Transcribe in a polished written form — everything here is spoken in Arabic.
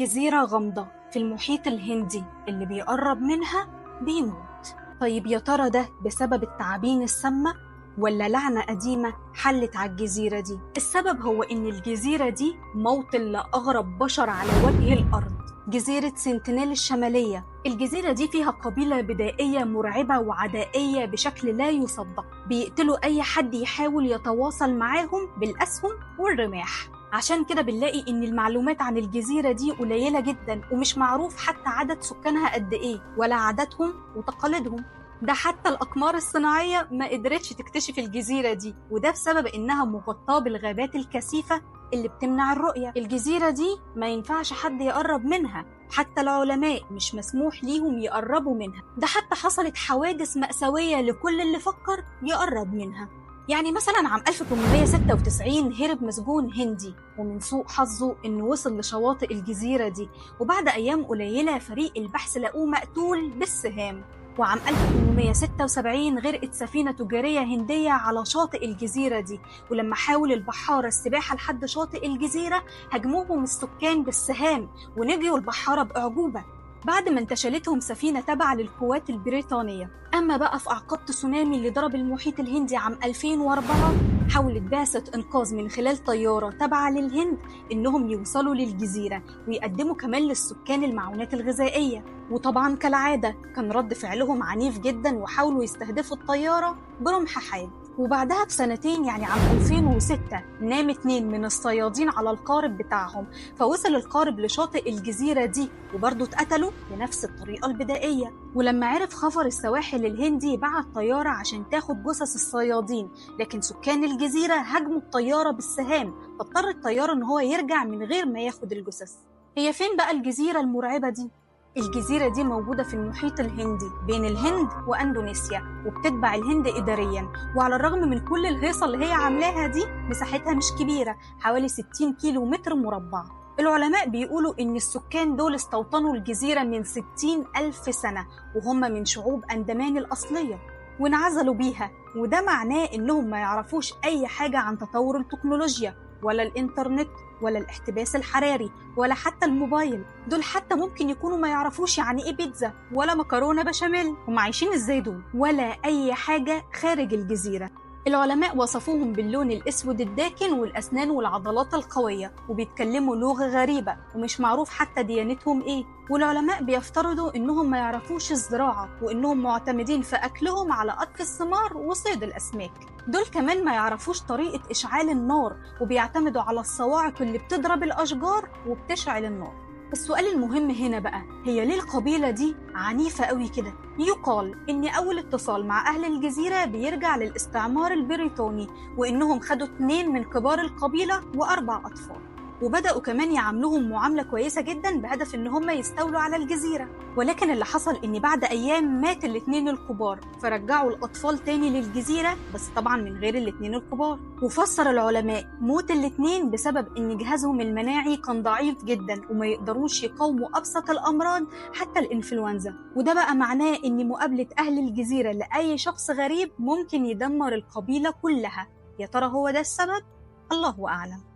جزيرة غامضة في المحيط الهندي اللي بيقرب منها بيموت. طيب يا ترى ده بسبب التعابين السامة ولا لعنة قديمة حلت على الجزيرة دي؟ السبب هو إن الجزيرة دي موطن لأغرب بشر على وجه الأرض، جزيرة سنتينيل الشمالية. الجزيرة دي فيها قبيلة بدائية مرعبة وعدائية بشكل لا يصدق، بيقتلوا أي حد يحاول يتواصل معاهم بالأسهم والرماح. عشان كده بنلاقي إن المعلومات عن الجزيرة دي قليلة جدا، ومش معروف حتى عدد سكانها قد إيه ولا عاداتهم وتقاليدهم. ده حتى الأقمار الصناعية ما قدرتش تكتشف الجزيرة دي، وده بسبب إنها مغطاة بالغابات الكثيفة اللي بتمنع الرؤية. الجزيرة دي ما ينفعش حد يقرب منها، حتى العلماء مش مسموح ليهم يقربوا منها. ده حتى حصلت حوادث مأساوية لكل اللي فكر يقرب منها. يعني مثلا عام 1896 هرب مسجون هندي، ومن سوء حظه انه وصل لشواطئ الجزيرة دي، وبعد ايام قليلة فريق البحث لقوه مقتول بالسهام. وعام 1876 غرقت سفينة تجارية هندية على شاطئ الجزيرة دي، ولما حاول البحارة السباحة لحد شاطئ الجزيرة هجموهم السكان بالسهام ونجوا البحارة بأعجوبة بعد ما انتشلتهم سفينة تابعة للقوات البريطانية. أما بقى في أعقاب تسونامي اللي ضرب المحيط الهندي عام 2004، حاولت بعثة إنقاذ من خلال طيارة تابعة للهند إنهم يوصلوا للجزيرة ويقدموا كمان للسكان المعونات الغذائية، وطبعا كالعادة كان رد فعلهم عنيف جدا وحاولوا يستهدفوا الطيارة برمح حاد. وبعدها بسنتين يعني عام 2006 نام 2 من الصيادين على القارب بتاعهم، فوصل القارب لشاطئ الجزيرة دي وبرضه اتقتلوا بنفس الطريقة البدائية. ولما عرف خفر السواحل الهندي بعت طيارة عشان تاخد جثث الصيادين، لكن سكان الجزيرة هاجموا الطيارة بالسهام، فاضطر الطيار ان هو يرجع من غير ما ياخد الجثث. هي فين بقى الجزيرة المرعبة دي؟ الجزيرة دي موجودة في المحيط الهندي بين الهند وأندونيسيا، وبتتبع الهند إدارياً. وعلى الرغم من كل الهيصة اللي هي عاملاها دي، مساحتها مش كبيرة، حوالي 60 كيلو متر مربع. العلماء بيقولوا إن السكان دول استوطنوا الجزيرة من 60 ألف سنة، وهم من شعوب أندمان الأصلية، وانعزلوا بيها. وده معناه إنهم ما يعرفوش أي حاجة عن تطور التكنولوجيا ولا الإنترنت ولا الاحتباس الحراري ولا حتى الموبايل. دول حتى ممكن يكونوا ما يعرفوش يعني ايه بيتزا ولا مكرونة بشاميل. هم عايشين ازاي دول؟ ولا اي حاجة خارج الجزيرة. العلماء وصفوهم باللون الأسود الداكن والأسنان والعضلات القوية، وبيتكلموا لغة غريبة ومش معروف حتى ديانتهم إيه. والعلماء بيفترضوا إنهم ما يعرفوش الزراعة، وإنهم معتمدين في أكلهم على قطف الثمار وصيد الأسماك. دول كمان ما يعرفوش طريقة إشعال النار، وبيعتمدوا على الصواعق اللي بتضرب الأشجار وبتشعل النار. السؤال المهم هنا بقى، هي ليه القبيلة دي عنيفة قوي كده؟ يقال إن أول اتصال مع أهل الجزيرة بيرجع للاستعمار البريطاني، وإنهم خدوا 2 من كبار القبيلة و4 أطفال، وبدأوا كمان يعاملوهم معاملة كويسة جدا بهدف إن هم يستولوا على الجزيرة. ولكن اللي حصل إن بعد أيام مات ال2 الكبار، فرجعوا الأطفال تاني للجزيرة، بس طبعا من غير ال2 الكبار. وفسر العلماء موت ال2 بسبب إن جهازهم المناعي كان ضعيف جدا وما يقدروش يقاوموا أبسط الأمراض حتى الإنفلونزا. وده بقى معناه إن مقابلة أهل الجزيرة لأي شخص غريب ممكن يدمر القبيلة كلها. يا ترى هو ده السبب؟ الله أعلم.